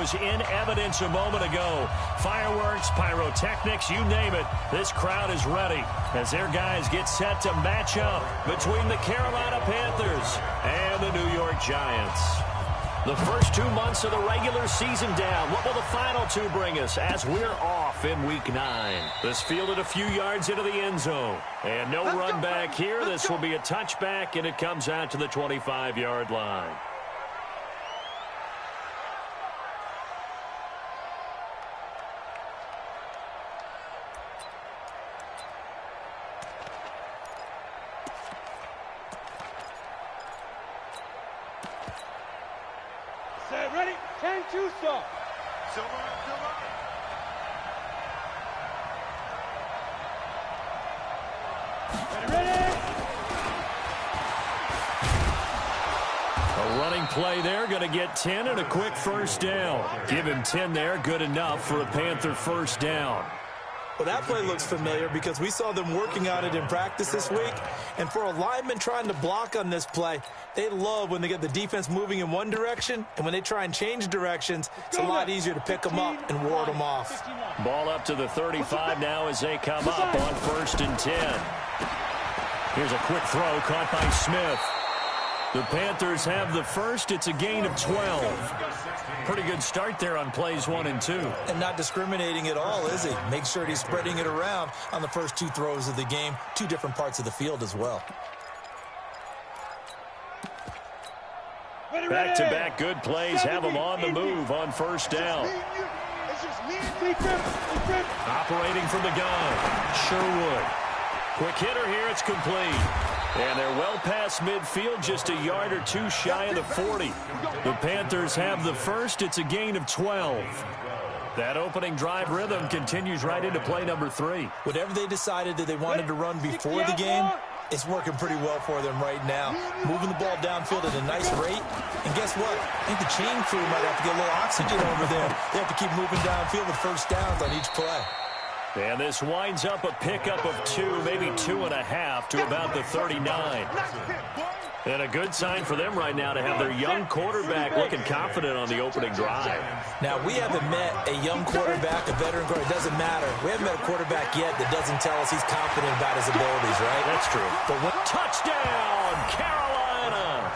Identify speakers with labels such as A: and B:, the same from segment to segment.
A: was in evidence a moment ago. Fireworks, pyrotechnics, you name it. This crowd is ready as their guys get set to match up between the Carolina Panthers and the New York Giants. The first 2 months of the regular season down. What will the final two bring us as we're off in Week 9? This fielded a few yards into the end zone. And no run back here. This will be a touchback, and it comes out to the 25-yard line.
B: Ready? 10-2 stop.
C: Silver.
B: Ready?
A: A running play there, going to get 10 and a quick first down. Give him 10 there, good enough for a Panther first down.
D: Well, that play looks familiar because we saw them working on it in practice this week. And for a lineman trying to block on this play, they love when they get the defense moving in one direction. And when they try and change directions, it's a lot easier to pick them up and ward them off.
A: Ball up to the 35 now as they come up on 1st and 10. Here's a quick throw caught by Smith. The Panthers have the first. It's a gain of 12. Pretty good start there on plays 1 and 2.
D: And not discriminating at all, is he? Make sure he's spreading it around on the first 2 throws of the game. 2 different parts of the field as well.
A: Back-to-back good plays have them on the move on first down. Operating from the gun. Sherwood. Quick hitter here. It's complete. And they're well past midfield, just a yard or 2 shy of the 40. The Panthers have the first. It's a gain of 12. That opening drive rhythm continues right into play number 3.
D: Whatever they decided that they wanted to run before the game, it's working pretty well for them right now. Moving the ball downfield at a nice rate. And guess what? I think the chain crew might have to get a little oxygen over there. They have to keep moving downfield with first downs on each play.
A: And this winds up a pickup of 2, maybe 2.5 to about the 39. And a good sign for them right now to have their young quarterback looking confident on the opening drive.
D: Now, we haven't met a young quarterback, a veteran quarterback. It doesn't matter. We haven't met a quarterback yet that doesn't tell us he's confident about his abilities, right?
A: That's true. But touchdown, Carolina!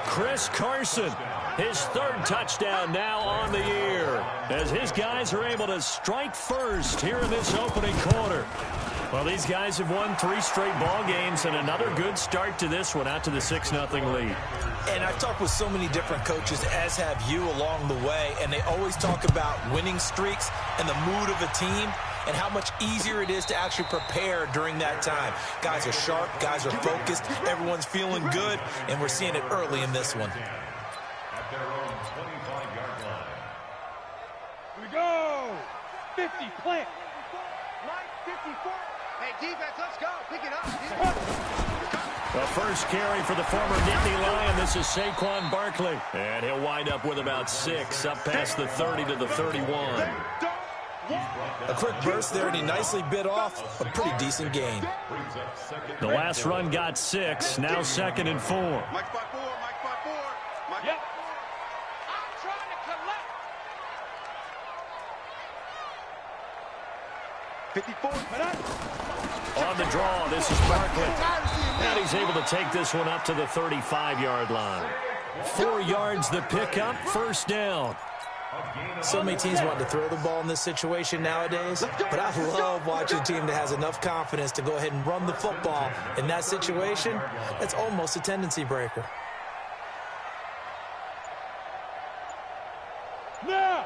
A: Chris Carson, his 3rd touchdown now on the year, as his guys are able to strike first here in this opening quarter. Well, these guys have won 3 straight ball games, and another good start to this one out to the 6-0 lead.
D: And I've talked with so many different coaches, as have you along the way, and they always talk about winning streaks and the mood of a team and how much easier it is to actually prepare during that time. Guys are sharp, guys are focused, everyone's feeling good, and we're seeing it early in this one.
C: At their own 25-yard line.
B: Here we go. 50, plant.
E: Line 54. Hey, defense, let's go. Pick it up.
A: The first carry for the former Nittany Lion. This is Saquon Barkley. And he'll wind up with about 6 up past the 30 to the 31.
D: A quick burst there, and he nicely bit off a pretty decent gain.
A: The last run got 6. Now 2nd and 4.
C: Mike 5-4.
B: Yep.
E: I'm trying to collect.
C: 54.
A: On the draw, this is Barkley. And he's able to take this one up to the 35-yard line. 4 yards the pickup, first down.
D: So many teams want to throw the ball in this situation nowadays, but I love watching a team that has enough confidence to go ahead and run the football. In that situation, that's almost a tendency breaker.
B: Now.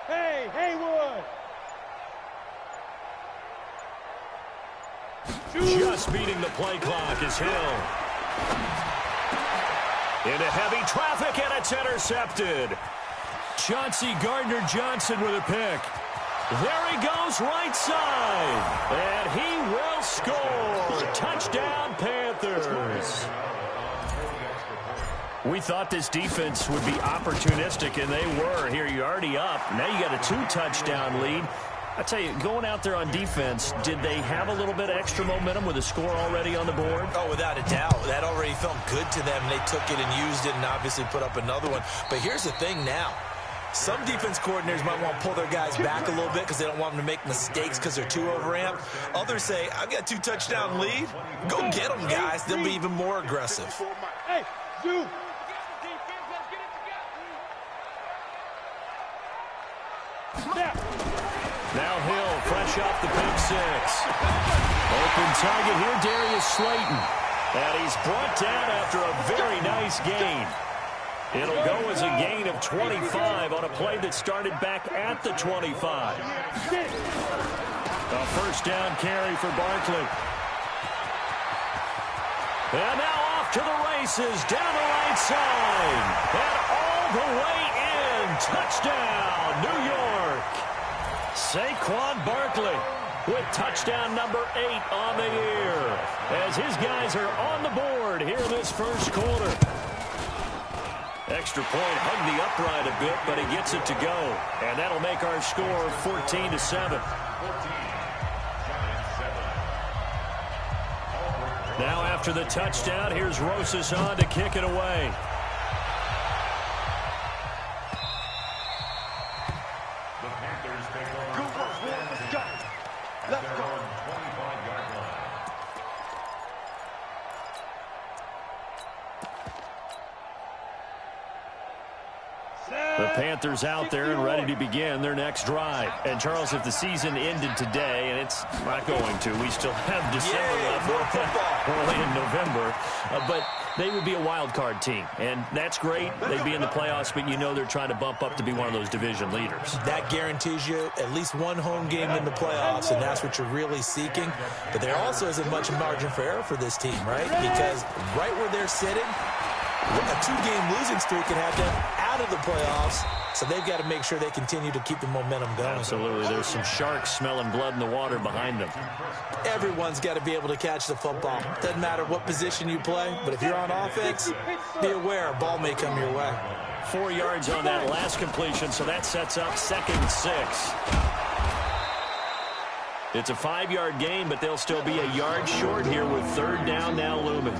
B: Hey, Haywood.
A: Just beating the play clock is Hill. Into heavy traffic, and it's intercepted. Chauncey Gardner-Johnson with a pick. There he goes, right side. And he will score. Touchdown, Panthers. We thought this defense would be opportunistic, and they were. Here, you're already up. Now you got a 2-touchdown lead. I tell you, going out there on defense, did they have a little bit of extra momentum with a score already on the board?
D: Oh, without a doubt. That already felt good to them. They took it and used it and obviously put up another one. But here's the thing now. Some defense coordinators might want to pull their guys back a little bit because they don't want them to make mistakes because they're too overamped. Others say, I've got 2-touchdown lead. Go get them, guys. They'll be even more aggressive.
B: Hey, Zoo.
A: Now Hill, fresh off the pick six. Open target here, Darius Slayton. And he's brought down after a very nice gain. It'll go as a gain of 25 on a play that started back at the 25. A first down carry for Barkley. And now off to the races, down the right side. And all the way in. Touchdown, New York. Saquon Barkley with touchdown number 8 on the year. As his guys are on the board here in this first quarter. Extra point, hugged the upright a bit, but he gets it to go. And that'll make our score 14-7. Now after the touchdown, here's Rosas on to kick it away.
C: The Panthers take over. Let's go. 25-yard line.
A: The Panthers out there and ready to begin their next drive. And, Charles, if the season ended today, and it's not going to, we still have December left.
D: More football.
A: Early in November. But they would be a wild card team. And that's great. They'd be in the playoffs, but you know they're trying to bump up to be one of those division leaders.
D: That guarantees you at least one home game in the playoffs, and that's what you're really seeking. But there also isn't much margin for error for this team, right? Because right where they're sitting, a 2-game losing streak can have them out of the playoffs, so they've got to make sure they continue to keep the momentum going.
A: Absolutely. There's some sharks smelling blood in the water behind them.
D: Everyone's got to be able to catch the football. Doesn't matter what position you play, but if you're on offense, be aware a ball may come your way.
A: 4 yards on that last completion, so that sets up 2nd and 6. It's a 5-yard gain, but they'll still be a yard short here with 3rd down now looming.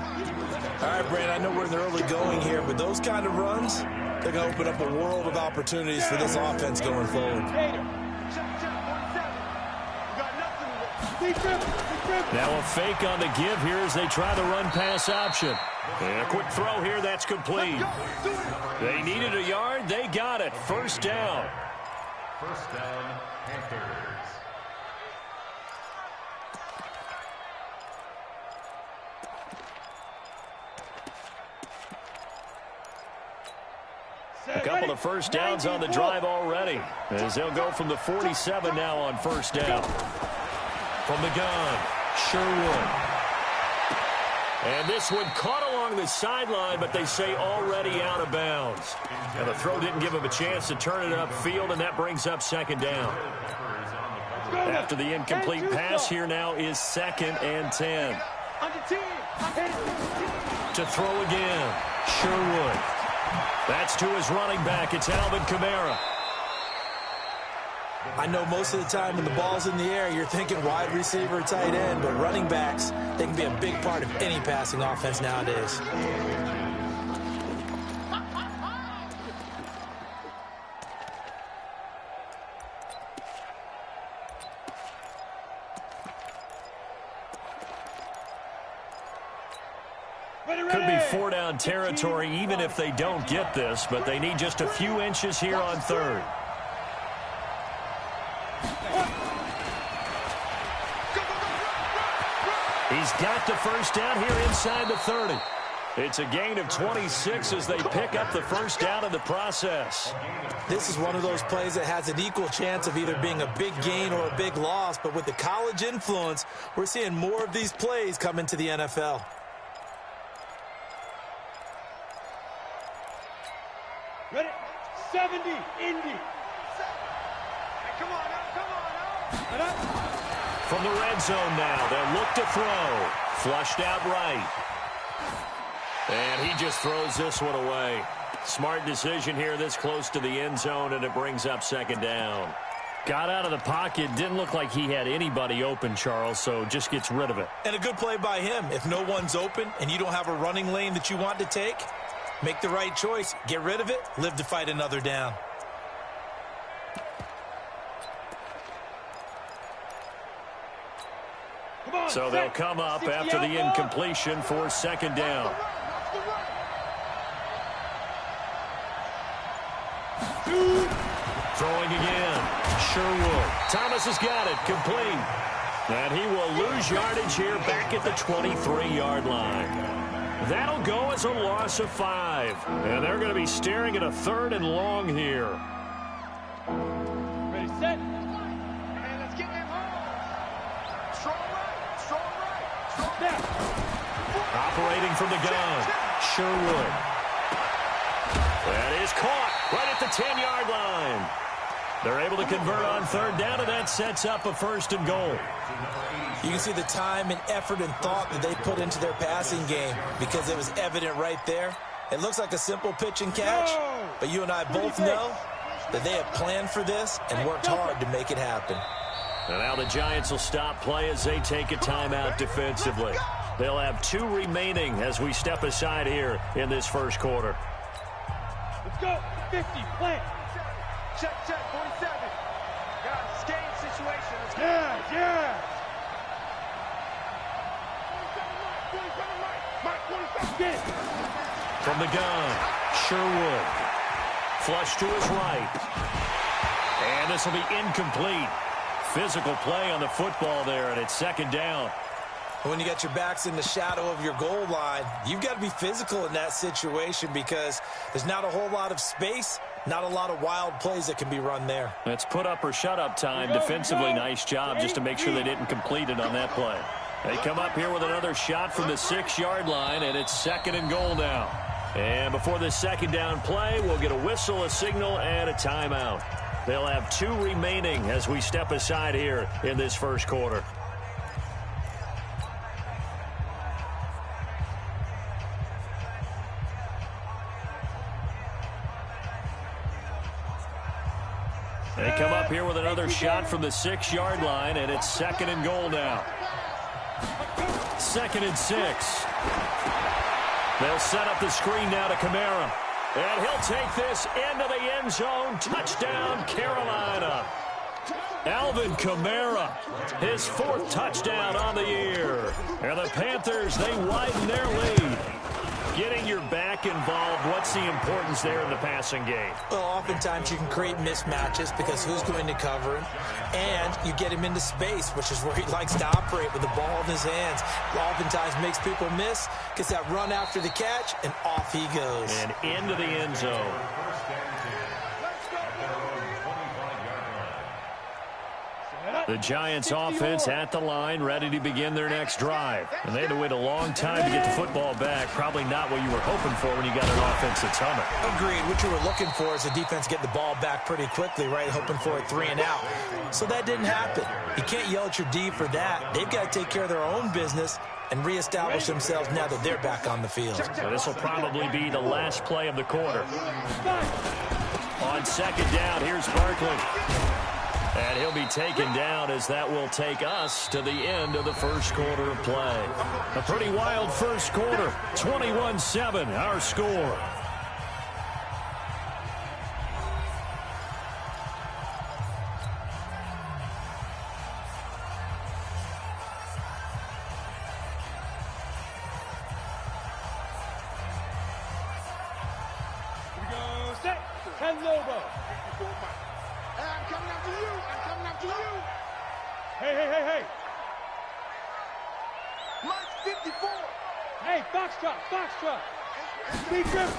D: All right, Brand, I know we're in the early going here, but those kind of runs, they're going to open up a world of opportunities for this offense going forward.
A: Now a fake on the give here as they try the run-pass option. And a quick throw here, that's complete. They needed a yard, they got it. 1st down.
C: 1st down, Panthers.
A: A couple of 1st downs on the drive already, as they'll go from the 47 now on 1st down. From the gun, Sherwood. And this one caught along the sideline, but they say already out of bounds. And the throw didn't give him a chance to turn it upfield, and that brings up 2nd down. After the incomplete pass, here now is 2nd and 10. To throw again, Sherwood. That's to his running back. It's Alvin Kamara.
D: I know most of the time when the ball's in the air, you're thinking wide receiver, tight end, but running backs, they can be a big part of any passing offense nowadays.
A: Could be 4-down territory even if they don't get this, but they need just a few inches here on 3rd. He's got the 1st down here inside the 30. It's a gain of 26 as they pick up the 1st down in the process.
D: This is one of those plays that has an equal chance of either being a big gain or a big loss, but with the college influence, we're seeing more of these plays come into the NFL.
B: Ready? 70, Indy.
E: Hey, come on now.
A: From the red zone now, they'll look to throw. Flushed out right. And he just throws this one away. Smart decision here this close to the end zone, and it brings up 2nd down. Got out of the pocket. Didn't look like he had anybody open, Charles, so just gets rid of it.
D: And a good play by him. If no one's open and you don't have a running lane that you want to take, make the right choice. Get rid of it. Live to fight another down.
A: So they'll come up after the incompletion for second down. Throwing again. Sherwood. Thomas has got it. Complete. And he will lose yardage here back at the 23-yard line. That'll go as a loss of 5. And they're going to be staring at a 3rd and long here.
B: Ready, set.
E: And let's get them home. Strong right. Strong right. Strong
B: Snap.
A: Operating from the gun. Sherwood. That is caught right at the 10-yard line. They're able to convert on 3rd down, and that sets up a 1st and goal.
D: You can see the time and effort and thought that they put into their passing game because it was evident right there. It looks like a simple pitch and catch, but you and I both know that they have planned for this and worked hard to make it happen.
A: And now the Giants will stop play as they take a timeout defensively. They'll have 2 remaining as we step aside here in this first quarter.
B: Let's go. 50. Plant.
E: check, 47. Guys, game situation. Let's go.
B: Yeah. Get it.
A: From the gun, Sherwood. Flush to his right. And this will be incomplete. Physical play on the football there, and it's second down.
D: When you got your backs in the shadow of your goal line, you've got to be physical in that situation because there's not a whole lot of space, not a lot of wild plays that can be run there.
A: It's put up or shut up time defensively. Nice job just to make sure they didn't complete it on that play. They come up here with another shot from the 6-yard line, and it's second and goal now. And before this second down play, we'll get a whistle, a signal, and a timeout. They'll have 2 remaining as we step aside here in this first quarter. They come up here with another shot from the 6-yard line, and it's second and goal now. 2nd and 6. They'll set up the screen now to Kamara. And he'll take this into the end zone. Touchdown, Carolina. Alvin Kamara, his 4th touchdown on the year. And the Panthers, they widen their lead. Getting your back involved, what's the importance there in the passing game?
D: Well, oftentimes you can create mismatches because who's going to cover him? And you get him into space, which is where he likes to operate with the ball in his hands. Oftentimes makes people miss, gets that run after the catch, and off he goes.
A: And into the end zone. The Giants offense at the line, ready to begin their next drive. And they had to wait a long time to get the football back. Probably not what you were hoping for when you got an offense that's humming.
D: Agreed. What you were looking for is the defense getting the ball back pretty quickly, right? Hoping for a 3 and out. So that didn't happen. You can't yell at your D for that. They've got to take care of their own business and reestablish themselves now that they're back on the field.
A: So this will probably be the last play of the quarter. On second down, here's Barkley. And he'll be taken down as that will take us to the end of the first quarter of play. A pretty wild first quarter. 21-7, our score.
B: Here we go. Set. 10 Lobo.
E: I'm coming after you. I'm coming after you.
B: Hey.
E: Mike 54.
B: Hey, Foxtrot. Big Grim.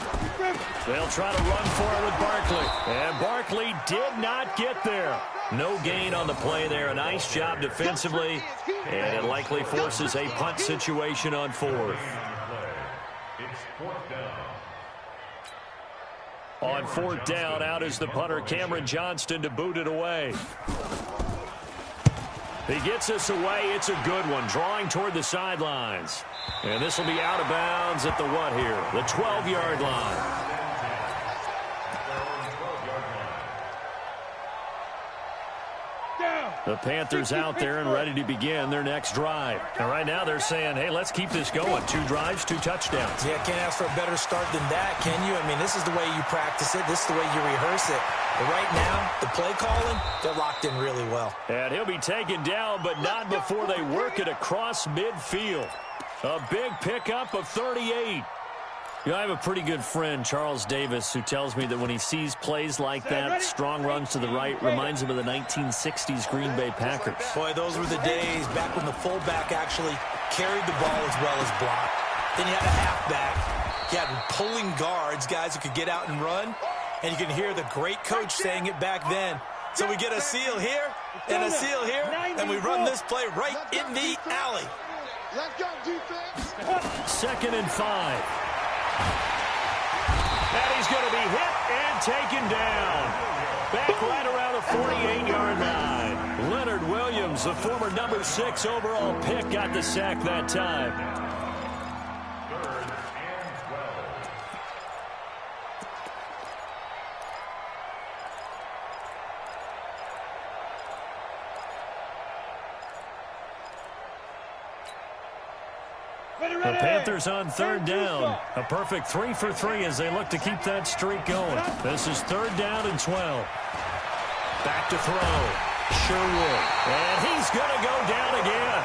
A: They'll try to run for it with Barkley. And Barkley did not get there. No gain on the play there. A nice job defensively. And it likely forces a punt situation on 4th.
C: It's 4th down.
A: On 4th down, out is the punter, Cameron Johnston, to boot it away. He gets us away. It's a good one, drawing toward the sidelines. And this will be out of bounds at the what here? The 12-yard line. The Panthers out there and ready to begin their next drive. And right now they're saying, hey, let's keep this going. 2 drives, 2 touchdowns.
D: Yeah, can't ask for a better start than that, can you? I mean, this is the way you practice it. This is the way you rehearse it. But right now, the play calling, they're locked in really well.
A: And he'll be taken down, but not before they work it across midfield. A big pickup of 38. You know, I have a pretty good friend, Charles Davis, who tells me that when he sees plays like that, strong runs to the right, reminds him of the 1960s Green Bay Packers.
D: Boy, those were the days back when the fullback actually carried the ball as well as blocked. Then you had a halfback. You had pulling guards, guys who could get out and run. And you can hear the great coach saying it back then. So we get a seal here and a seal here, and we run this play right in the alley.
E: Let's go, defense.
A: 2nd and 5. And he's going to be hit and taken down. Back right around the 48-yard line. Leonard Williams, the former number 6 overall pick, got the sack that time.
C: 3rd and 12.
A: The Panthers on 3rd down. A perfect 3 for 3 as they look to keep that streak going. This is 3rd down and 12. Back to throw. Sherwood. And he's going to go down again.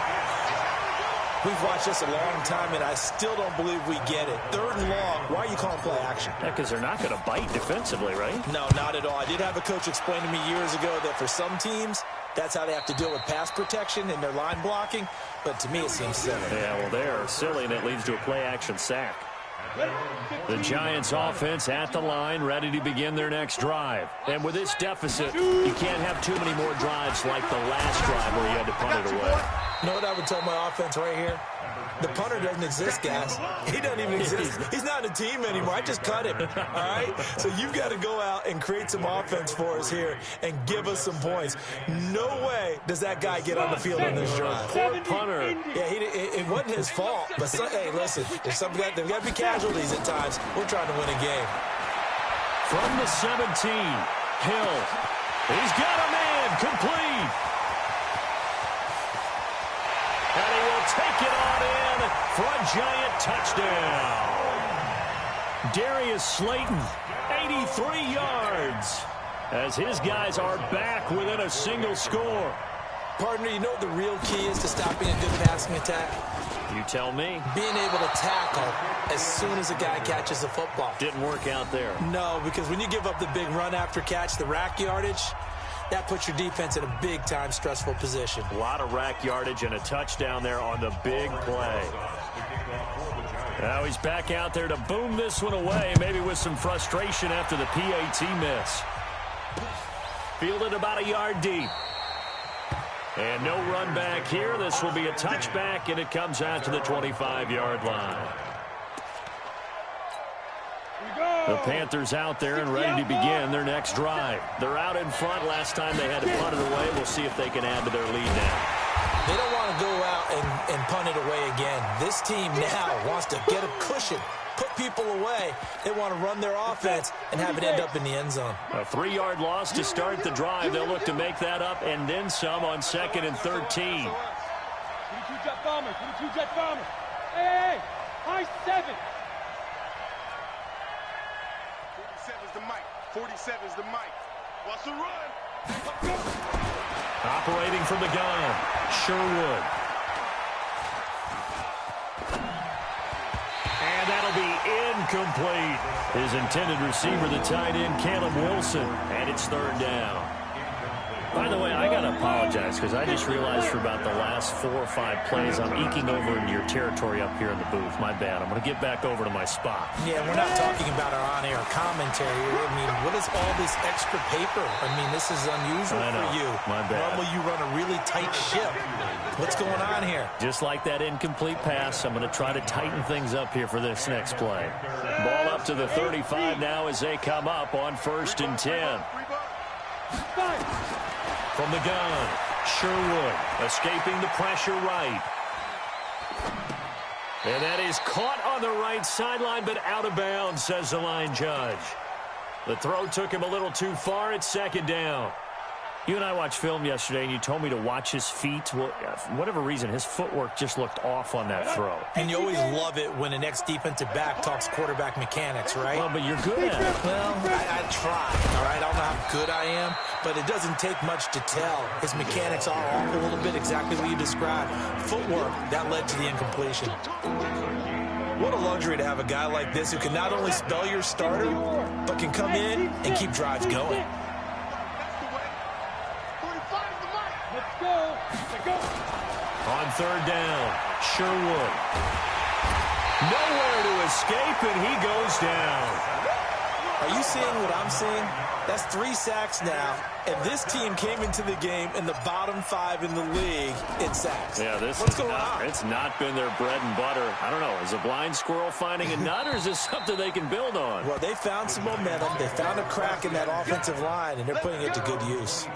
D: We've watched this a long time, and I still don't believe we get it. 3rd and long. Why are you calling play action?
A: Yeah, because they're not going to bite defensively, right?
D: No, not at all. I did have a coach explain to me years ago that for some teams, that's how they have to deal with pass protection and their line blocking. But to me, it seems silly.
A: Yeah, well, they're silly, and it leads to a play-action sack. The Giants offense at the line, ready to begin their next drive. And with this deficit, you can't have too many more drives like the last drive where you had to punt it away.
D: You know what I would tell my offense right here? The punter doesn't exist, guys. He doesn't even exist. He's not a team anymore. I just cut him, all right? So you've got to go out and create some offense for us here and give us some points. No way does that guy get on the field in this drive.
A: Poor punter.
D: Yeah, it wasn't his fault. But, hey, listen, there's got to be casualties at times. We're trying to win a game.
A: From the 17, Hill. He's got a man, complete. And he will take it on in for a Giant touchdown. Darius Slayton, 83 yards, as his guys are back within a single score.
D: Partner, you know what the real key is to stopping a good passing attack?
A: You tell me.
D: Being able to tackle as soon as a guy catches the football.
A: Didn't work out there.
D: No, because when you give up the big run after catch, the rack yardage, that puts your defense in a big-time stressful position.
A: A lot of rack yardage and a touchdown there on the big play. Now he's back out there to boom this one away, maybe with some frustration after the PAT miss. Fielded about a yard deep. And no run back here. This will be a touchback, and it comes out to the 25-yard line. The Panthers out there and ready to begin their next drive. They're out in front. Last time they had to punt it away. We'll see if they can add to their lead now.
D: They don't want to go out and punt it away again. This team now wants to get a cushion, put people away. They want to run their offense and have it end up in the end zone.
A: A 3-yard loss to start the drive. They'll look to make that up and then some on 2nd and 13.
B: 22 jet bombers, 22 jet bombers. Hey, high 7.
E: 47's the mic. 47's the mic. What's the run?
A: Operating from the gun, Sherwood. And that'll be incomplete. His intended receiver, the tight end, Caleb Wilson. And it's 3rd down. By the way, I got to apologize because I just realized for about the last 4 or 5 plays, I'm eking over into your territory up here in the booth. My bad. I'm going to get back over to my spot.
D: Yeah, we're not talking about our on-air commentary. I mean, what is all this extra paper? I mean, this is unusual for you.
A: My bad.
D: Normally you run a really tight ship. What's going on here?
A: Just like that incomplete pass, I'm going to try to tighten things up here for this next play. Ball up to the 35 now as they come up on 1st and 10. From the gun, Sherwood escaping the pressure right. And that is caught on the right sideline, but out of bounds, says the line judge. The throw took him a little too far. It's 2nd down. You and I watched film yesterday, and you told me to watch his feet. Well, for whatever reason, his footwork just looked off on that throw.
D: And you always love it when an ex-defensive back talks quarterback mechanics, right?
A: Well, but you're good at it.
D: Well, I try, all right? I don't know how good I am, but it doesn't take much to tell. His mechanics are off a little bit, exactly what you described. Footwork, that led to the incompletion. What a luxury to have a guy like this who can not only spell your starter, but can come in and keep drives going.
A: On third down, Sherwood. Nowhere to escape, and he goes down.
D: Are you seeing what I'm seeing? That's 3 sacks now, and this team came into the game in the bottom 5 in the league in sacks.
A: Yeah,
D: What's going on?
A: It's not been their bread and butter. I don't know. Is a blind squirrel finding a nut, or is this something they can build on?
D: Well, they found some momentum. They found a crack in that offensive line, and they're putting it to good use.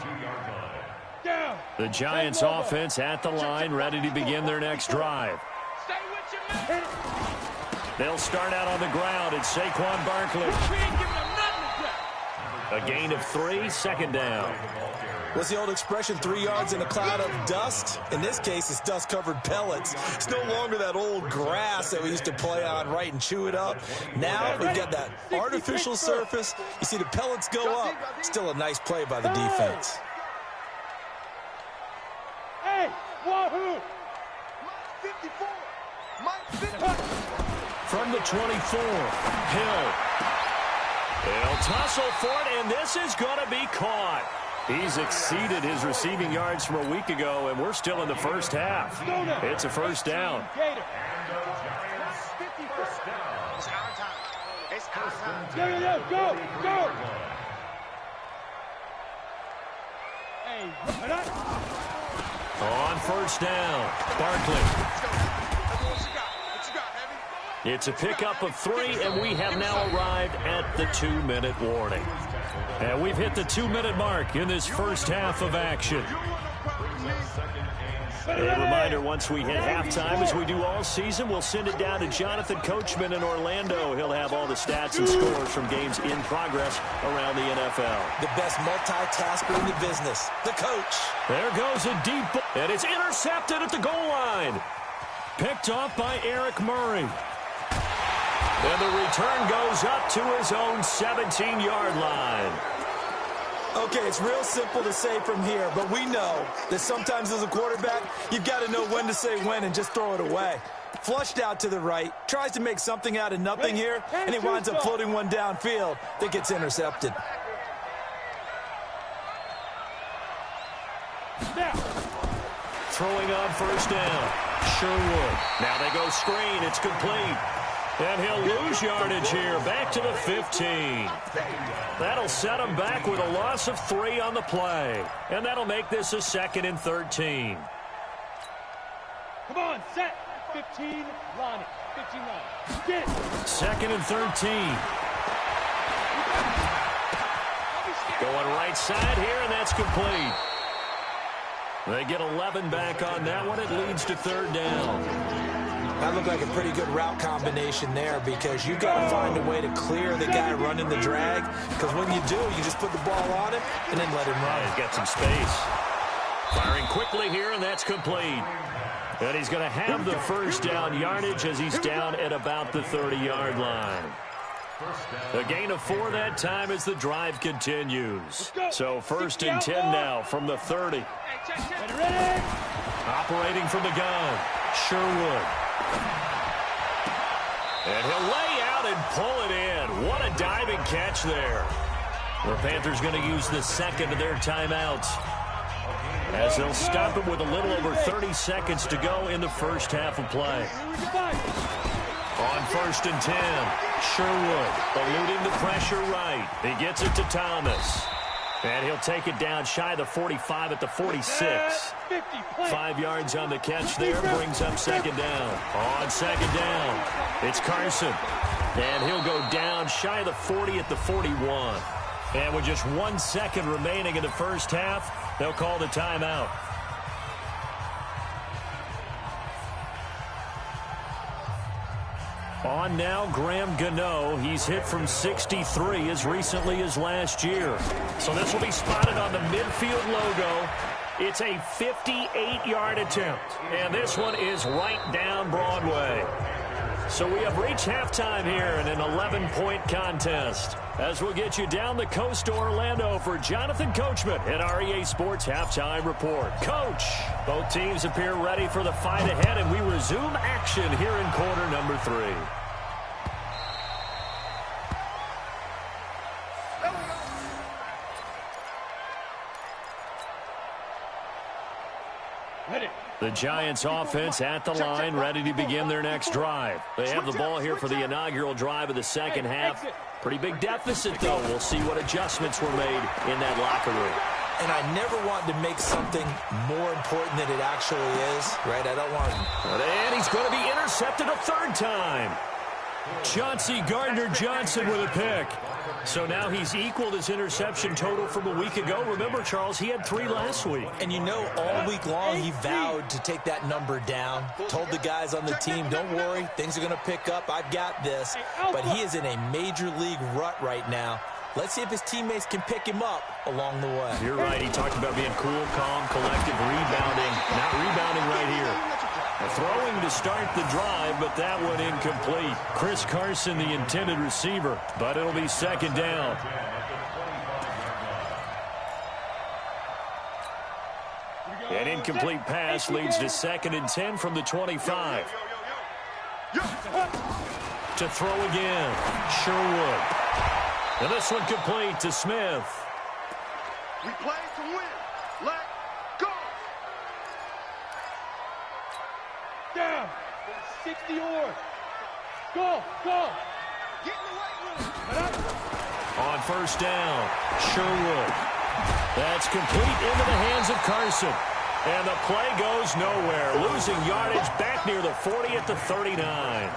A: The Giants offense at the line, ready to begin their next drive. They'll start out on the ground. It's Saquon Barkley. A gain of 3, second down.
D: What's the old expression, 3 yards in a cloud of dust? In this case, it's dust-covered pellets. It's no longer that old grass that we used to play on, right, and chew it up. Now we've got that artificial surface. You see the pellets go up. Still a nice play by the defense.
B: Hey, wahoo!
E: 54. Mike 50.
A: From the 24, Hill. They'll tussle for it, and this is going to be caught. He's exceeded his receiving yards from a week ago, and we're still in the first half. It's a first down.
B: Go! Hey,
A: on first down, Barkley. It's a pickup of 3, and we have now arrived at the 2-minute warning. And we've hit the 2-minute mark in this first half of action. A reminder, once we hit halftime, as we do all season, we'll send it down to Jonathan Coachman in Orlando. He'll have all the stats and scores from games in progress around the NFL.
D: The best multitasker in the business, the coach.
A: There goes a deep ball, and it's intercepted at the goal line. Picked off by Eric Murray. And the return goes up to his own 17-yard line.
D: Okay, it's real simple to say from here, but we know that sometimes as a quarterback, you've got to know when to say when and just throw it away. Flushed out to the right, tries to make something out of nothing here, and he winds up floating one downfield that gets intercepted.
A: Throwing on first down, Sherwood. Now they go screen, it's complete. And he'll lose yardage here, back to the 15. That'll set him back with a loss of 3 on the play. And that'll make this a 2nd and 13.
B: Come on, set. 15, line it. 15 line it. Get it.
A: 2nd and 13. Going right side here, and that's complete. They get 11 back on that one. It leads to 3rd down.
D: That looked like a pretty good route combination there because you've got to find a way to clear the guy running the drag, because when you do, you just put the ball on him and then let him run.
A: He's got some space. Firing quickly here, and that's complete. And he's going to have the first down yardage as he's down at about the 30-yard line. A gain of 4 that time as the drive continues. So 1st and 10 now from the 30. Operating from the gun, Sherwood. And he'll lay out and pull it in. What a diving catch there. The Panthers going to use the 2nd of their timeouts, as they'll stop it with a little over 30 seconds to go in the first half of play. On 1st and 10, Sherwood eluding the pressure right. He gets it to Thomas. And he'll take it down shy of the 45 at the 46. 5 yards on the catch there, brings up 2nd down. On 2nd down, it's Carson. And he'll go down shy of the 40 at the 41. And with just 1 second remaining in the first half, they'll call the timeout. On now, Graham Gano. He's hit from 63 as recently as last year. So this will be spotted on the midfield logo. It's a 58-yard attempt. And this one is right down Broadway. So we have reached halftime here in an 11-point contest. As we'll get you down the coast to Orlando for Jonathan Coachman at our EA Sports Halftime Report. Coach, both teams appear ready for the fight ahead, and we resume action here in quarter number 3. The Giants offense at the line, ready to begin their next drive. They have the ball here for the inaugural drive of the second half. Pretty big deficit, though. We'll see what adjustments were made in that locker room.
D: And I never want to make something more important than it actually is, right? I don't want to.
A: And he's going to be intercepted a third time. Chauncey Gardner-Johnson with a pick. So now he's equaled his interception total from a week ago. Remember, Charles, he had 3 last week.
D: And you know, all week long he vowed to take that number down. Told the guys on the team, don't worry, things are going to pick up. I've got this. But he is in a major league rut right now. Let's see if his teammates can pick him up along the way.
A: You're right. He talked about being cool, calm, collective, rebounding. Not rebounding right here. Throwing to start the drive, but that one incomplete. Chris Carson, the intended receiver, but it'll be second down. An incomplete pass leads to 2nd and 10 from the 25. To throw again, Sherwood. And this one complete to Smith.
E: We play to win. Let go.
B: Down. 60 or. Go. Go.
E: Get in the right room.
A: On first down, Sherwood. That's complete into the hands of Carson. And the play goes nowhere. Losing yardage back near the 40 at the 39.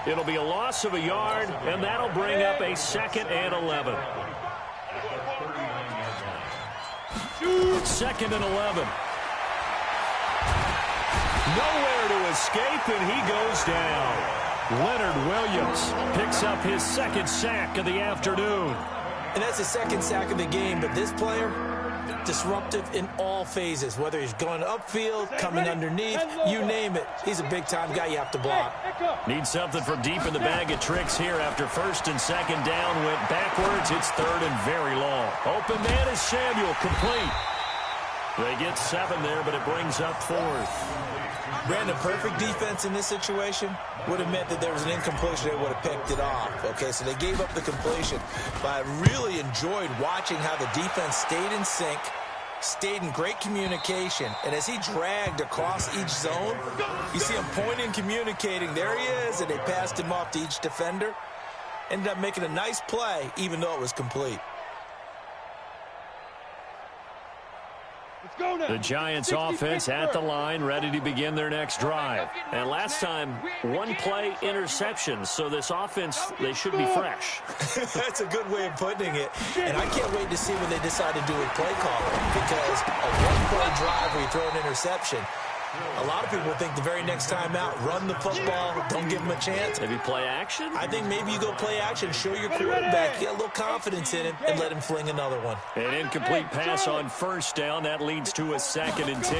A: It'll be a loss of a yard, and that'll bring up a 2nd and 11. 2nd and 11. Nowhere to escape, and he goes down. Leonard Williams picks up his 2nd sack of the afternoon.
D: And that's the 2nd sack of the game, but this player, disruptive in all phases, whether he's going upfield, coming underneath, you name it. He's a big-time guy you have to block.
A: Need something from deep in the bag of tricks here after 1st and 2nd down. Went backwards. It's 3rd and very long. Open man is Samuel, complete. They get 7 there, but it brings up 4th.
D: Brandon, perfect defense in this situation would have meant that there was an incompletion. They would have picked it off. Okay, so they gave up the completion. But I really enjoyed watching how the defense stayed in sync, stayed in great communication. And as he dragged across each zone, you see him pointing, communicating. There he is, and they passed him off to each defender. Ended up making a nice play, even though it was complete.
A: The Giants offense at the line, ready to begin their next drive. And last time, 1-play interception. So this offense, they should be fresh.
D: That's a good way of putting it. And I can't wait to see what they decide to do with play calling. Because a 1-play drive where you throw an interception, a lot of people think the very next time out, run the football, don't give them a chance.
A: Maybe play action?
D: I think maybe you go play action, show your quarterback, get a little confidence in him, and let him fling another one.
A: An incomplete pass on first down. That leads to a 2nd and 10.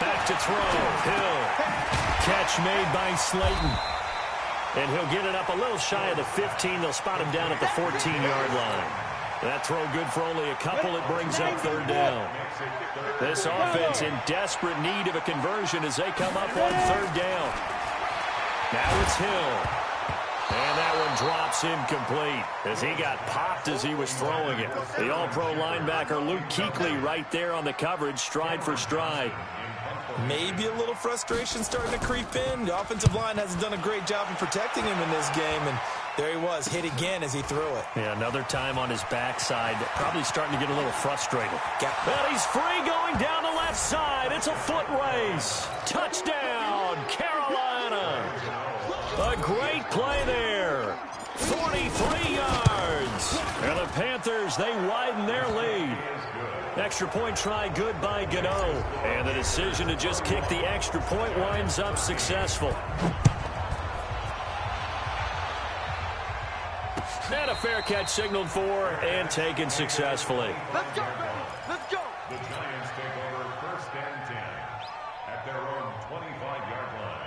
A: Back to throw. Hill. Catch made by Slayton. And he'll get it up a little shy of the 15. They'll spot him down at the 14-yard line. That throw good for only a couple. It brings up 3rd down. This offense in desperate need of a conversion as they come up on 3rd down. Now it's Hill. And that one drops incomplete as he got popped as he was throwing it. The all-pro linebacker Luke Kuechly right there on the coverage, stride for stride.
D: Maybe a little frustration starting to creep in. The offensive line hasn't done a great job of protecting him in this game, and there he was, hit again as he threw it.
A: Yeah, another time on his backside, probably starting to get a little frustrated. But he's free going down the left side. It's a foot race. Touchdown, Carolina. A great play there. 43 yards. And the Panthers, they widen their lead. Extra point try good by Gano. And the decision to just kick the extra point winds up successful. fair catch signaled for and taken successfully.
E: Let's go, baby. Let's go.
C: The Giants take over 1st and 10 at their own 25-yard line.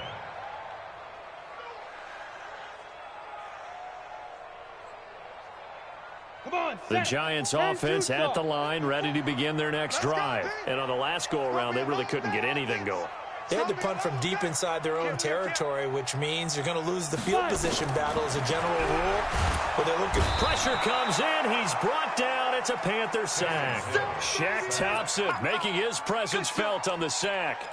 B: Come on,
A: The
B: set.
A: Giants
B: And
A: offense
B: shoot,
A: at the
B: go.
A: line, ready to begin their next drive. And on the last go-around, they really couldn't get anything going.
D: They had to punt from deep inside their own territory, which means you're going to lose the field position battle as a general rule. But they're looking.
A: Pressure comes in. He's brought down. It's a Panther sack. Shaq Thompson making his presence felt on the sack.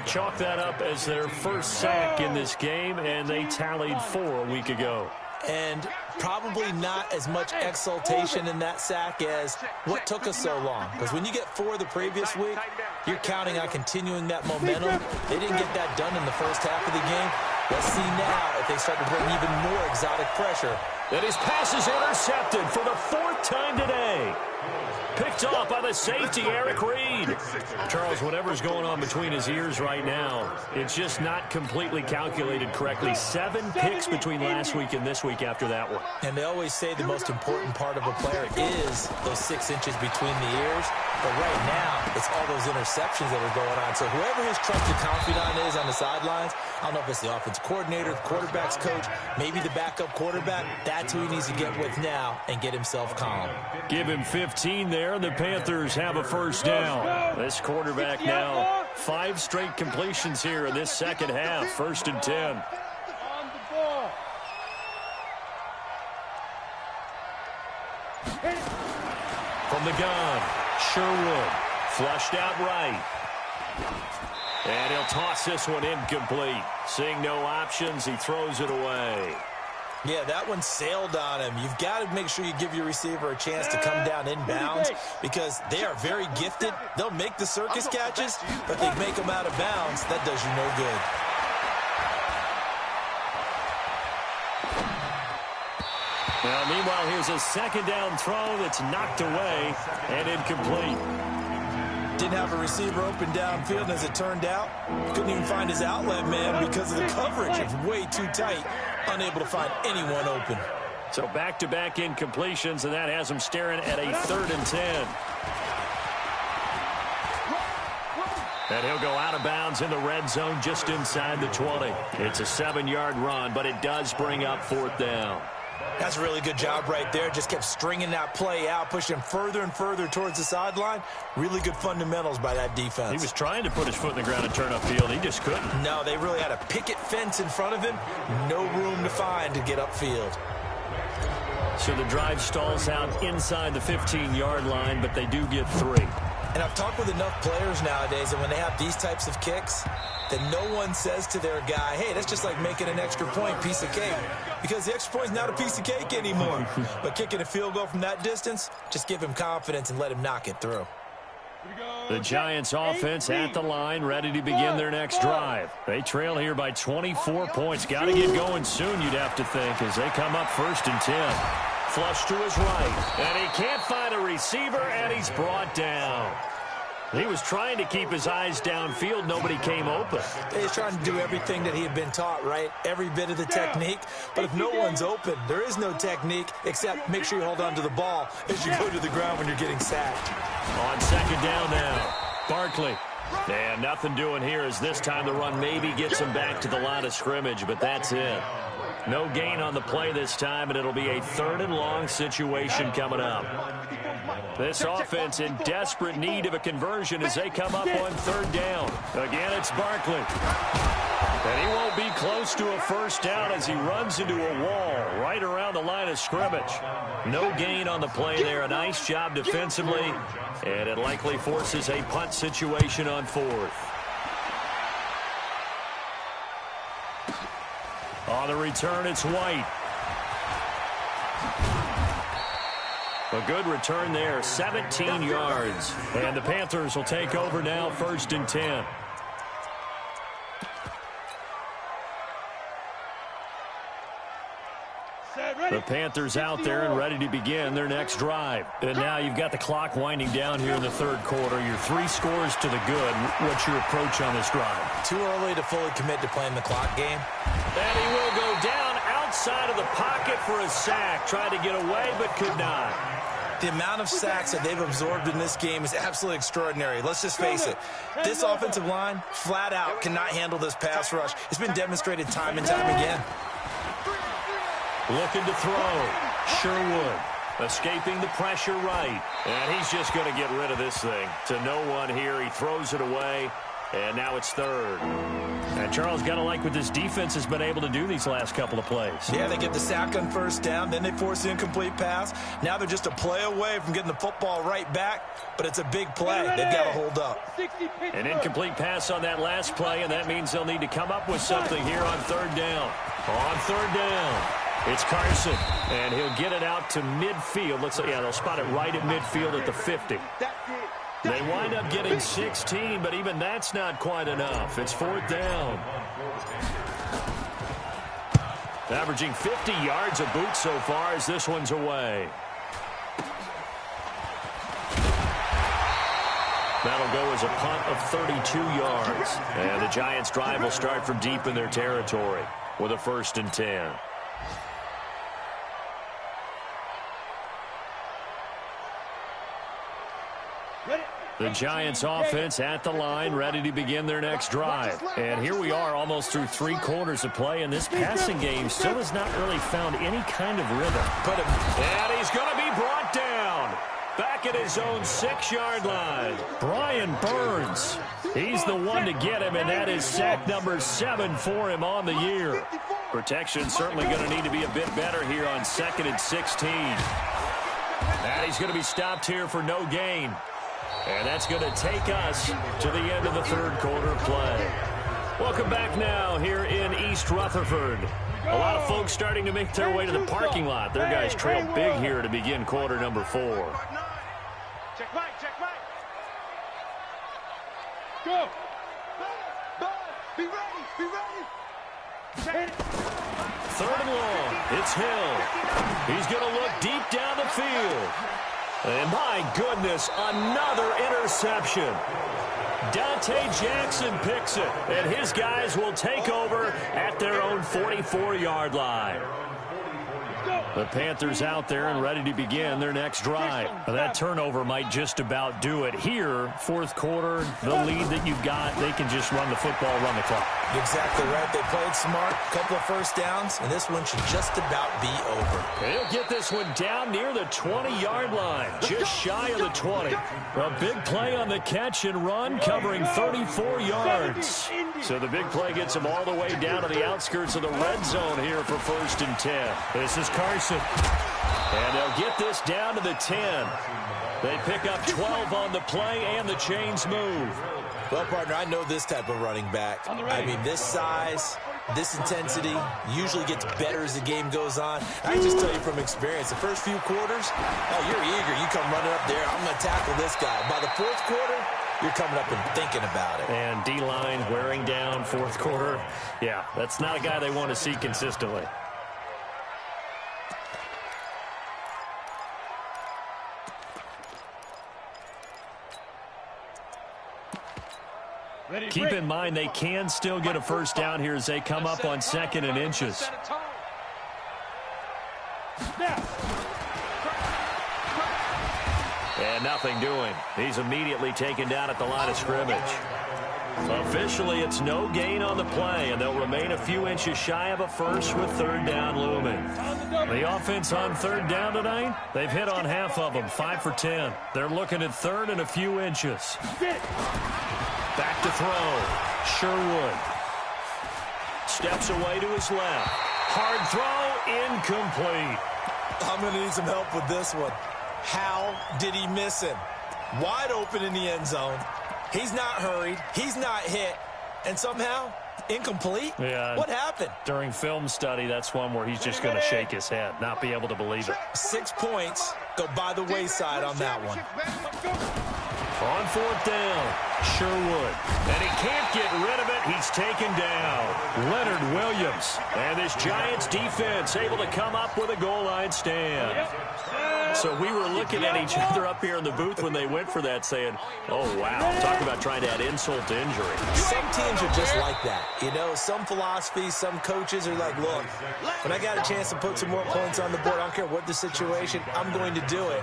A: Chalk that up as their first sack in this game, and they tallied 4 a week ago.
D: And probably not as much exultation in that sack as what took us so long. Because when you get 4 the previous week, you're counting on continuing that momentum. They didn't get that done in the first half of the game. Let's see now if they start to bring even more exotic pressure.
A: And his pass is intercepted for the 4th time today. Picked off by the safety, Eric Reed. Charles, whatever's going on between his ears right now, it's just not completely calculated correctly. 7 picks between last week and this week after that one.
D: And they always say the most important part of a player is those 6 inches between the ears. But right now, it's all those interceptions that are going on. So whoever his trusted confidant is on the sidelines, I don't know if it's the offensive coordinator, the quarterback's coach, maybe the backup quarterback, that's who he needs to get with now and get himself calm.
A: Give him 15 there, and the Panthers have a first down. This quarterback now 5 straight completions here in this second half. 1st and 10.
B: On the ball.
A: From the gun, Sherwood flushed out right. And he'll toss this one incomplete. Seeing no options, he throws it away.
D: Yeah, that one sailed on him. You've got to make sure you give your receiver a chance to come down inbounds because they are very gifted. They'll make the circus catches, but they make them out of bounds. That does you no good.
A: Well, meanwhile, here's a 2nd down throw that's knocked away and incomplete.
D: Didn't have a receiver open downfield, and as it turned out, couldn't even find his outlet man because of the coverage. It was way too tight, unable to find anyone open.
A: So back-to-back incompletions, and that has him staring at a 3rd and 10. And he'll go out of bounds in the red zone just inside the 20. It's a 7-yard run, but it does bring up 4th down.
D: That's a really good job right there. Just kept stringing that play out, pushing him further and further towards the sideline. Really good fundamentals by that defense.
A: He was trying to put his foot in the ground and turn upfield. He just couldn't.
D: No, they really had a picket fence in front of him. No room to find to get upfield.
A: So the drive stalls out inside the 15-yard line, but they do get 3.
D: And I've talked with enough players nowadays that when they have these types of kicks, that no one says to their guy, hey, that's just like making an extra point, piece of cake. Because the extra point is not a piece of cake anymore. But kicking a field goal from that distance, just give him confidence and let him knock it through.
A: The Giants offense at the line, ready to begin their next drive. They trail here by 24 points. Got to get going soon, you'd have to think, as they come up 1st and 10. Flush to his right, and he can't find a receiver, and he's brought down. He was trying to keep his eyes downfield. Nobody came open.
D: He's trying to do everything that he had been taught, right? Every bit of the technique. But if no one's open, there is no technique except make sure you hold on to the ball as you go to the ground when you're getting sacked.
A: On 2nd down now, Barkley. And nothing doing here as this time the run maybe gets him back to the line of scrimmage, but that's it. No gain on the play this time, and it'll be a 3rd and long situation coming up. This offense in desperate need of a conversion as they come up on 3rd down. Again, it's Barkley. And he won't be close to a 1st down as he runs into a wall right around the line of scrimmage. No gain on the play there. A nice job defensively, and it likely forces a punt situation on 4th. On the return, it's White. A good return there, 17 yards. And the Panthers will take over now, 1st and 10. The Panthers out there and ready to begin their next drive. And now you've got the clock winding down here in the 3rd quarter. Your 3 scores to the good. What's your approach on this drive?
D: Too early to fully commit to playing the clock game.
A: And he will go down outside of the pocket it for a sack. Tried to get away, but could not.
D: The amount of sacks that they've absorbed in this game is absolutely extraordinary. Let's just face it. This offensive line, flat out, cannot handle this pass rush. It's been demonstrated time and time again.
A: Looking to throw. Sherwood escaping the pressure right. And he's just going to get rid of this thing. To no one here. He throws it away. And now it's third. And Charles, got to like what this defense has been able to do these last couple of plays.
D: Yeah, they get the sack on first down, then they force the incomplete pass. Now they're just a play away from getting the football right back, but it's a big play. They've got to hold up.
A: An incomplete pass on that last play, and that means they'll need to come up with something here on third down. On third down, it's Carson, and he'll get it out to midfield. They'll spot it right at midfield at the 50. They wind up getting 16, but even that's not quite enough. It's fourth down. Averaging 50 yards a boot so far as this one's away. That'll go as a punt of 32 yards. And the Giants' drive will start from deep in their territory with a 1st and 10. The Giants offense at the line, ready to begin their next drive. And here we are almost through 3 quarters of play, and this passing game still has not really found any kind of rhythm. And he's going to be brought down back at his own 6-yard line. Brian Burns, he's the one to get him, and that is sack number 7 for him on the year. Protection certainly going to need to be a bit better here on 2nd and 16. And he's going to be stopped here for no gain. And that's going to take us to the end of the 3rd quarter of play. Welcome back now here in East Rutherford. A lot of folks starting to make their way to the parking lot. Their guys trail big here to begin quarter number 4.
E: Check Mike, check Mike.
B: Go.
E: Be ready, be ready.
A: 3rd and long. It's Hill. He's going to look deep down the field. And my goodness, another interception. Dante Jackson picks it, and his guys will take over at their own 44-yard line. The Panthers out there and ready to begin their next drive. That turnover might just about do it. Here, 4th quarter, the lead that you've got, they can just run the football, run the clock.
D: Exactly right. They played smart, couple of first downs, and this one should just about be over.
A: He'll get this one down near the 20-yard line, just shy of the 20. A big play on the catch and run, covering 34 yards. So the big play gets him all the way down to the outskirts of the red zone here for 1st and 10. This is Carson. And they'll get this down to the 10. They pick up 12 on the play, and the chains move.
D: Well, partner, I know this type of running back. I mean, this size, this intensity usually gets better as the game goes on. I can just tell you from experience, the first few quarters, oh, you're eager. You come running up there, I'm going to tackle this guy. By the 4th quarter, you're coming up and thinking about it.
A: And D-line wearing down 4th quarter. Yeah, that's not a guy they want to see consistently. Keep in mind they can still get a first down here as they come up on 2nd and inches. And nothing doing. He's immediately taken down at the line of scrimmage. Officially, it's no gain on the play, and they'll remain a few inches shy of a first with 3rd down looming. The offense on 3rd down tonight, they've hit on half of them, 5 for 10. They're looking at 3rd and a few inches. Back to throw. Sherwood steps away to his left. Hard throw, incomplete.
D: I'm going to need some help with this one. How did he miss him? Wide open in the end zone. He's not hurried. He's not hit. And somehow, incomplete?
A: Yeah.
D: What happened?
A: During film study, that's one where he's just going to shake his head, not be able to believe it.
D: 6 points go by the wayside on that one.
A: On 4th down, Sherwood. And he can't get rid of it. He's taken down. Leonard Williams. And this Giants defense able to come up with a goal line stand. So we were looking at each other up here in the booth when they went for that saying, oh, wow, talk about trying to add insult to injury.
D: Some teams are just like that. You know, some philosophies, some coaches are like, look, when I got a chance to put some more points on the board, I don't care what the situation, I'm going to do it.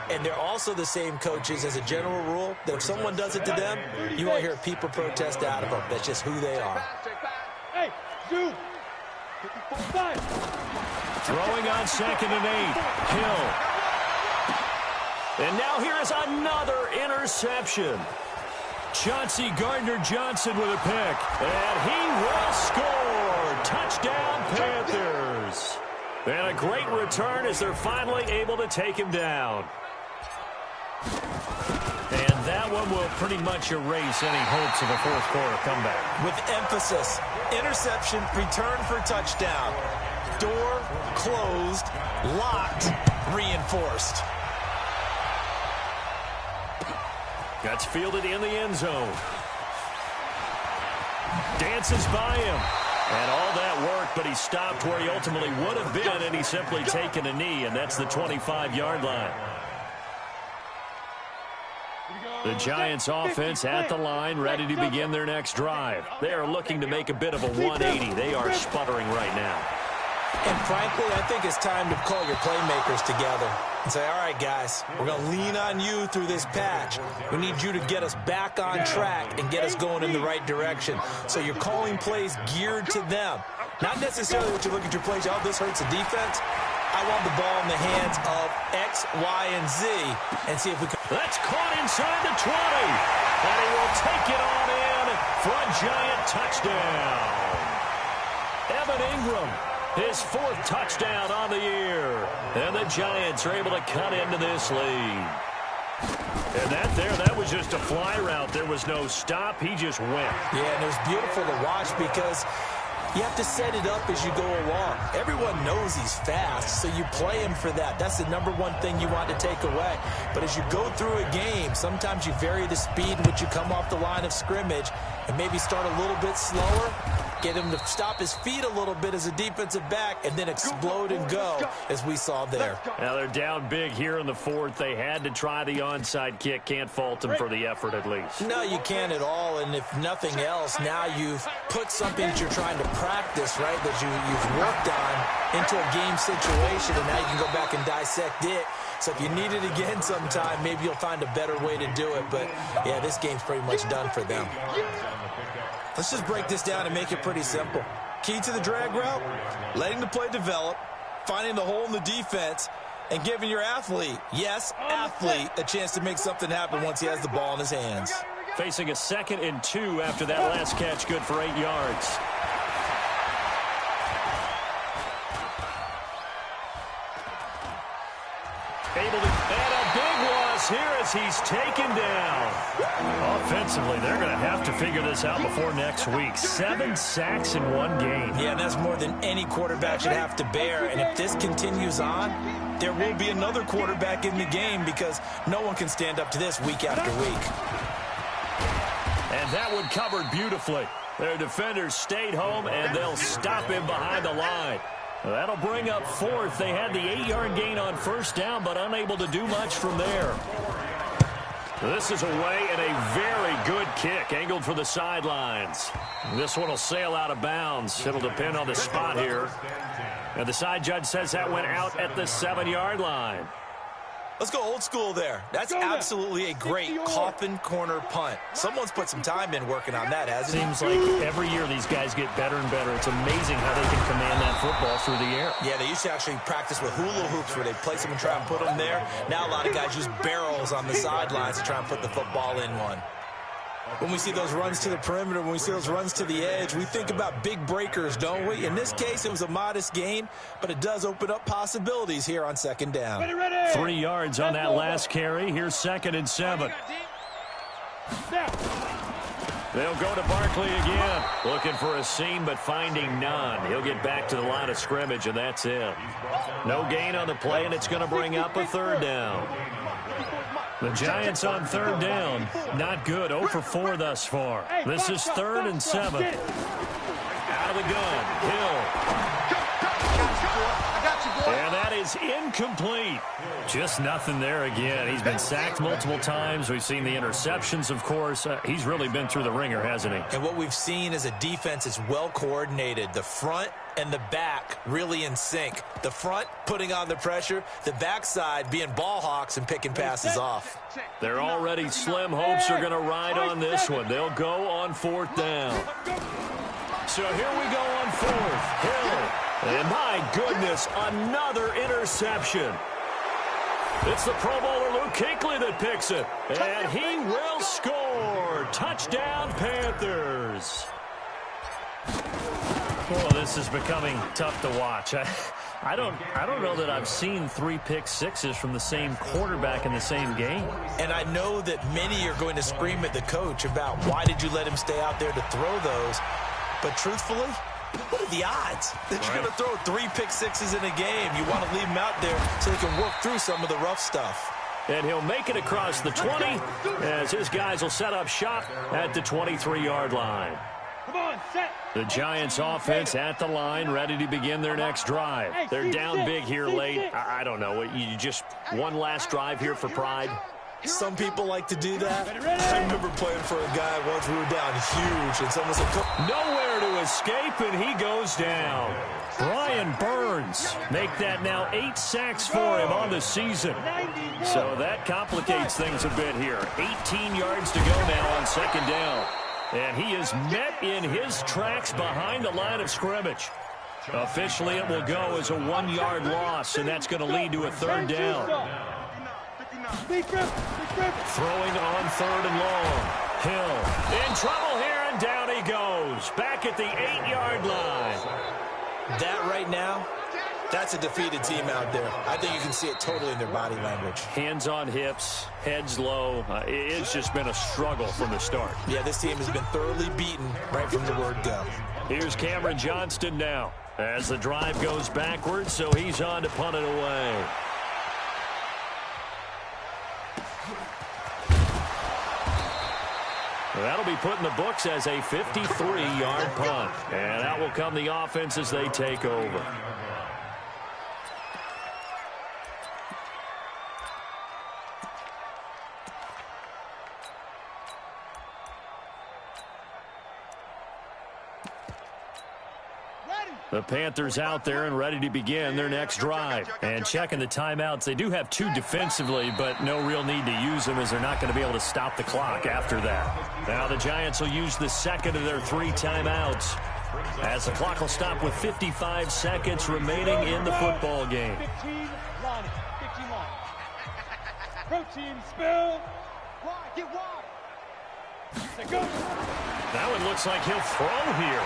D: And they're also the same coaches as a general rule that if someone does it to them, you won't hear people protest out of them. That's just who they are.
B: Hey, Zoom.
A: Throwing on 2nd and 8. Hill. And now here is another interception. Chauncey Gardner-Johnson with a pick. And he will score. Touchdown, Panthers. And a great return as they're finally able to take him down. And that one will pretty much erase any hopes of a fourth-quarter comeback.
D: With emphasis, interception, return for touchdown. Door closed, locked, reinforced.
A: That's fielded in the end zone. Dances by him. And all that work, but he stopped where he ultimately would have been, and he's simply taken a knee, and that's the 25-yard line. The Giants offense at the line, ready to begin their next drive. They are looking to make a bit of a 180. They are sputtering right now.
D: And frankly, I think it's time to call your playmakers together and say, all right, guys, we're going to lean on you through this patch. We need you to get us back on track and get us going in the right direction. So you're calling plays geared to them. Not necessarily what you look at your plays, oh, this hurts the defense. I want the ball in the hands of X, Y, and Z and see if we can.
A: That's caught inside the 20. And he will take it on in for a Giant touchdown. Evan Ingram, his 4th touchdown on the year. And the Giants are able to cut into this lead. And that was just a fly route. There was no stop. He just went.
D: Yeah, and it was beautiful to watch because you have to set it up as you go along. Everyone knows he's fast, so you play him for that. That's the #1 thing you want to take away. But as you go through a game, sometimes you vary the speed in which you come off the line of scrimmage and maybe start a little bit slower, get him to stop his feet a little bit as a defensive back, and then explode and go, as we saw there.
A: Now they're down big here in the 4th. They had to try the onside kick. Can't fault them for the effort at least.
D: No, you can't at all, and if nothing else, now you've put something that you're trying to practice, right, that you've worked on into a game situation, and now you can go back and dissect it. So if you need it again sometime, maybe you'll find a better way to do it. But, yeah, this game's pretty much done for them. Let's just break this down and make it pretty simple. Key to the drag route, letting the play develop, finding the hole in the defense, and giving your athlete, yes, athlete, a chance to make something happen once he has the ball in his hands.
A: Facing a 2nd and 2 after that last catch, good for 8 yards. Able to add a big loss here as he's taken down. Offensively, they're going to have to figure this out before next week. 7 sacks in 1 game.
D: Yeah, and that's more than any quarterback should have to bear. And if this continues on, there will be another quarterback in the game because no one can stand up to this week after week.
A: And that one covered beautifully. Their defenders stayed home, and they'll stop him behind the line. That'll bring up 4th. They had the 8-yard gain on 1st down, but unable to do much from there. This is away and a very good kick, angled for the sidelines. This one will sail out of bounds. It'll depend on the spot here. And the side judge says that went out at the 7-yard line.
D: Let's go old school there. That's absolutely a great coffin corner punt. Someone's put some time in working on that, hasn't it?
A: Seems like every year these guys get better and better. It's amazing how they can command that football through the air.
D: Yeah, they used to actually practice with hula hoops where they place them and try and put them there. Now a lot of guys use barrels on the sidelines to try and put the football in one. When we see those runs to the perimeter, when we see those runs to the edge, we think about big breakers, don't we? In this case, it was a modest gain, but it does open up possibilities here on 2nd down.
A: 3 yards on that last carry. Here's 2nd and 7. They'll go to Barkley again. Looking for a seam, but finding none. He'll get back to the line of scrimmage, and that's it. No gain on the play, and it's going to bring up a 3rd down. The Giants on 3rd down. Not good. 0 for 4 thus far. This is 3rd and 7. Out of the gun. Hill. And that is incomplete. Just nothing there again. He's been sacked multiple times. We've seen the interceptions, of course. He's really been through the ringer, hasn't he?
D: And what we've seen is a defense that's well coordinated. The front and the back really in sync. The front putting on the pressure, the backside being ball hawks and picking passes off.
A: They're already slim hopes are going to ride on this one. They'll go on 4th down. So here we go on 4th. Hill. And my goodness, another interception. It's the Pro Bowler Luke Kuechly that picks it. And he will score. Touchdown, Panthers. Well, this is becoming tough to watch. I don't know that I've seen 3 pick-sixes from the same quarterback in the same game.
D: And I know that many are going to scream at the coach about why did you let him stay out there to throw those. But truthfully, what are the odds that you're going to throw 3 pick-sixes in a game? You want to leave him out there so they can work through some of the rough stuff.
A: And he'll make it across the 20 as his guys will set up shop at the 23-yard line.
B: Come on, set.
A: The Giants offense at the line, ready to begin their next drive. They're down big here late. I don't know. You just one last drive here for pride?
D: Some people like to do that. I remember playing for a guy once. We were down huge, and someone said,
A: nowhere to escape, and he goes down. Brian Burns make that now 8 sacks for him on the season. So that complicates things a bit here. 18 yards to go now on 2nd down. And he is met in his tracks behind the line of scrimmage. Officially, it will go as a 1-yard loss, and that's going to lead to a 3rd down. Throwing on 3rd and long. Hill in trouble here, and down he goes. Back at the 8-yard line.
D: that right now, that's a defeated team out there. I think you can see it totally in their body language.
A: Hands on hips, heads low. It's just been a struggle from the start.
D: Yeah, this team has been thoroughly beaten right from the word go.
A: Here's Cameron Johnston now as the drive goes backwards, so he's on to punt it away. That'll be put in the books as a 53-yard punt. And that will come the offense as they take over. The Panthers out there and ready to begin their next drive. And checking the timeouts, they do have 2 defensively, but no real need to use them as they're not going to be able to stop the clock after that. Now the Giants will use the second of their 3 timeouts as the clock will stop with 55 seconds remaining in the football game.
B: 15 line. 15 line. Protein spill. Wide, get wide. Let's go.
A: That one looks like he'll throw here.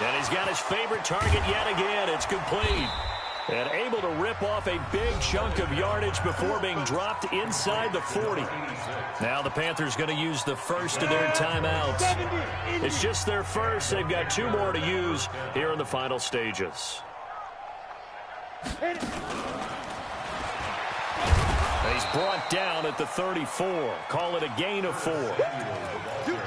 A: And he's got his favorite target yet again. It's complete. And able to rip off a big chunk of yardage before being dropped inside the 40. Now the Panthers going to use the first of their timeouts. It's just their first. They've got 2 more to use here in the final stages. He's brought down at the 34. Call it a gain of 4.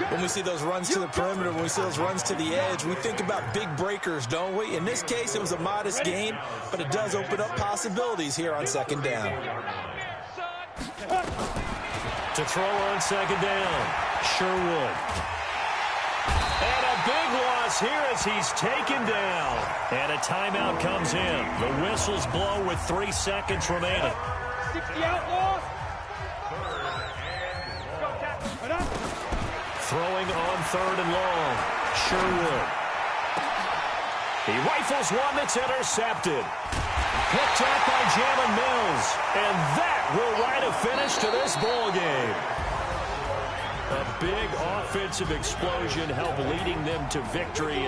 D: When we see those runs to the perimeter, when we see those runs to the edge, we think about big breakers, don't we? In this case, it was a modest gain, but it does open up possibilities here on 2nd down.
A: To throw on 2nd down, Sherwood. And a big loss here as he's taken down. And a timeout comes in. The whistles blow with 3 seconds remaining.
B: 60 outlaws.
A: Throwing on 3rd and long. Sherwood. He rifles one that's intercepted. Picked up by Jalen Mills. And that will write a finish to this ball game. A big offensive explosion helped leading them to victory.